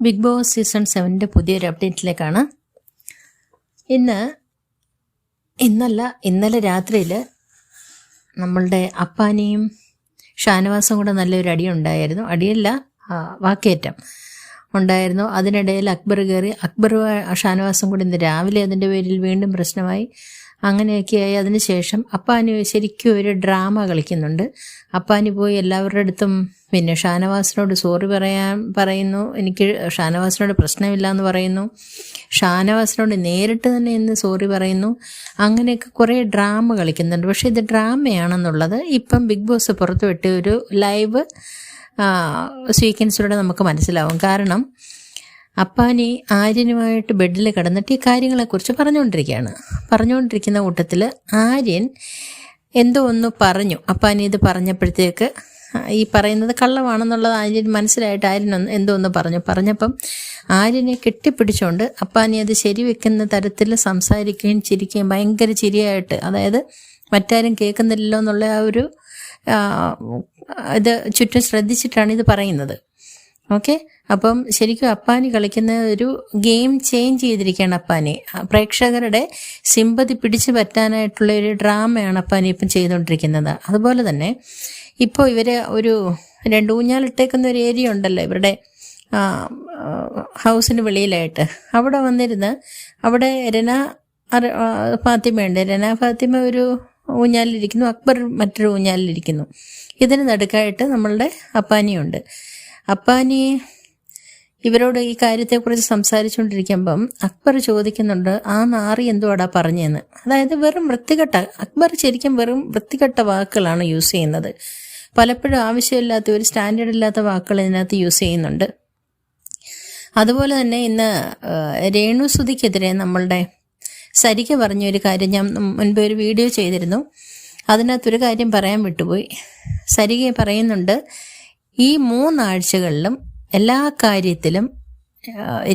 Big boss season 7 പുതിയൊരു അപ്ഡേറ്റിലേക്കാണ്. ഇന്നലെ രാത്രിയിൽ നമ്മളുടെ അപ്പാനിയും ഷാനവാസും കൂടെ നല്ലൊരു അടിയുണ്ടായിരുന്നു. അടിയല്ല, വാക്കേറ്റം ഉണ്ടായിരുന്നു. അതിനിടയിൽ അക്ബർ കയറി. അക്ബറും ഷാനവാസും കൂടി ഇന്ന് രാവിലെ അതിൻ്റെ പേരിൽ വീണ്ടും പ്രശ്നമായി. അങ്ങനെയൊക്കെയായി. അതിനുശേഷം അപ്പാനി ശരിക്കും ഒരു ഡ്രാമ കളിക്കുന്നുണ്ട്. അപ്പാനി പോയി എല്ലാവരുടെ അടുത്തും പിന്നെ ഷാനവാസിനോട് സോറി പറയുന്നു. എനിക്ക് ഷാനവാസിനോട് പ്രശ്നമില്ല എന്ന് പറയുന്നു. ഷാനവാസിനോട് നേരിട്ട് തന്നെ ഇന്ന് സോറി പറയുന്നു. അങ്ങനെയൊക്കെ കുറേ ഡ്രാമ കളിക്കുന്നുണ്ട്. പക്ഷേ ഇത് ഡ്രാമയാണെന്നുള്ളത് ഇപ്പം ബിഗ് ബോസ് പുറത്തുവിട്ട ഒരു ലൈവ് സീക്വൻസിലൂടെ നമുക്ക് മനസ്സിലാവും. കാരണം അപ്പാനി ആര്യനുമായിട്ട് ബെഡിൽ കിടന്നിട്ട് ഈ കാര്യങ്ങളെക്കുറിച്ച് പറഞ്ഞുകൊണ്ടിരിക്കുന്ന കൂട്ടത്തിൽ ആര്യൻ എന്തോ ഒന്ന് പറഞ്ഞു. അപ്പാനി ഇത് പറഞ്ഞപ്പോഴത്തേക്ക് ഈ പറയുന്നത് കള്ളമാണെന്നുള്ളത് ആര്യൻ മനസ്സിലായിട്ട് ആര്യൻ എന്തോ ഒന്ന് പറഞ്ഞപ്പം ആര്യനെ കെട്ടിപ്പിടിച്ചുകൊണ്ട് അപ്പാനി അത് ശരിവെക്കുന്ന തരത്തിൽ സംസാരിക്കുകയും ചിരിക്കുകയും ഭയങ്കര ചിരിയായിട്ട്, അതായത് മറ്റാരും കേൾക്കുന്നില്ലല്ലോ എന്നുള്ള ആ ഒരു ഇത് ചുറ്റും ശ്രദ്ധിച്ചിട്ടാണ് ഇത് പറയുന്നത്. ഓക്കെ, അപ്പം ശരിക്കും അപ്പാനി കളിക്കുന്ന ഒരു ഗെയിം ചേഞ്ച് ചെയ്തിരിക്കുകയാണ്. അപ്പാനി പ്രേക്ഷകരുടെ സിമ്പതി പിടിച്ചു പറ്റാനായിട്ടുള്ള ഒരു ഡ്രാമയാണ് അപ്പാനി ഇപ്പം ചെയ്തുകൊണ്ടിരിക്കുന്നത്. അതുപോലെ തന്നെ ഇപ്പോൾ ഇവർ ഒരു 2 ഊഞ്ഞാലിട്ടേക്കുന്ന ഒരു ഏരിയ ഉണ്ടല്ലോ ഇവരുടെ ഹൗസിന് വെളിയിലായിട്ട്. അവിടെ വന്നിരുന്ന് അവിടെ ഫാത്തിമയുണ്ട്. ഫാത്തിമ ഒരു ഊഞ്ഞാലിരിക്കുന്നു, അക്ബർ മറ്റൊരു ഊഞ്ഞാലിരിക്കുന്നു. ഇതിന് നടുക്കായിട്ട് നമ്മളുടെ അപ്പാനിയുണ്ട്. അപ്പാനി ഇവരോട് ഈ കാര്യത്തെക്കുറിച്ച് സംസാരിച്ചുകൊണ്ടിരിക്കുമ്പം അക്ബർ ചോദിക്കുന്നുണ്ട്, ആ നാറി എന്തുവാടാ പറഞ്ഞതെന്ന്. അതായത് വെറും വൃത്തികെട്ട, അക്ബർ ശരിക്കും വെറും വൃത്തികെട്ട വാക്കുകളാണ് യൂസ് ചെയ്യുന്നത്. പലപ്പോഴും ആവശ്യമില്ലാത്ത ഒരു സ്റ്റാൻഡേർഡ് ഇല്ലാത്ത വാക്കുകൾ ഇതിനകത്ത് യൂസ് ചെയ്യുന്നുണ്ട്. അതുപോലെ തന്നെ ഇന്ന് രേണു സുധിക്കെതിരെ നമ്മളുടെ സരിക പറഞ്ഞൊരു കാര്യം ഞാൻ മുൻപ് ഒരു വീഡിയോ ചെയ്തിരുന്നു. അതിനകത്തൊരു കാര്യം പറയാൻ വിട്ടുപോയി. സരിക പറയുന്നുണ്ട്, ഈ 3 ആഴ്ചകളിലും എല്ലാ കാര്യത്തിലും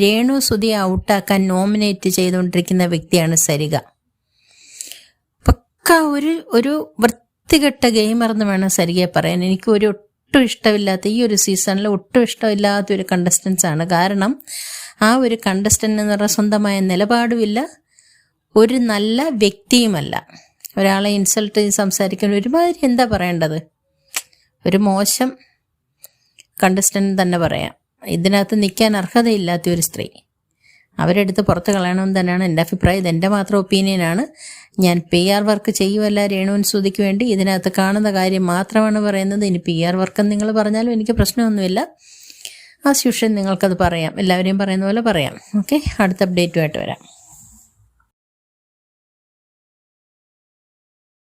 രേണു സുധി ഔട്ടാക്കാൻ നോമിനേറ്റ് ചെയ്തുകൊണ്ടിരിക്കുന്ന വ്യക്തിയാണ് സരിക. പക്ക ഒരു വൃത്തികെട്ട ഗെയിമർ എന്ന് വേണം സരികയെ പറയാൻ. എനിക്ക് ഒട്ടും ഇഷ്ടമില്ലാത്ത, ഈ ഒരു സീസണിൽ ഒട്ടും ഇഷ്ടമില്ലാത്ത ഒരു കണ്ടസ്റ്റൻസ് ആണ്. കാരണം ആ ഒരു കണ്ടസ്റ്റൻ്റ് എന്ന് പറഞ്ഞാൽ സ്വന്തമായ നിലപാടുമില്ല, ഒരു നല്ല വ്യക്തിയുമല്ല. ഒരാളെ ഇൻസൾട്ട് ചെയ്ത് സംസാരിക്കുന്ന ഒരുമാതിരി എന്താ പറയേണ്ടത്, ഒരു മോശം കണ്ടസ്റ്റൻ്റ് തന്നെ പറയാം. ഇതിനകത്ത് നിൽക്കാൻ അർഹതയില്ലാത്ത ഒരു സ്ത്രീ. അവരെടുത്ത് പുറത്ത് കളയണമെന്ന് തന്നെയാണ് എൻ്റെ അഭിപ്രായം. ഇതെൻ്റെ മാത്രം ഒപ്പീനിയനാണ്. ഞാൻ PR വർക്ക് ചെയ്യുമല്ല രേണുവിൻ സുധിക്ക് വേണ്ടി. ഇതിനകത്ത് കാണുന്ന കാര്യം മാത്രമാണ് പറയുന്നത്. ഇനി PR വർക്കെന്ന് നിങ്ങൾ പറഞ്ഞാലും എനിക്ക് പ്രശ്നമൊന്നുമില്ല. ആസ് യൂഷ്വൽ നിങ്ങൾക്കത് പറയാം, എല്ലാവരെയും പറയുന്ന പോലെ പറയാം. ഓക്കെ, അടുത്ത അപ്ഡേറ്റുമായിട്ട് വരാം.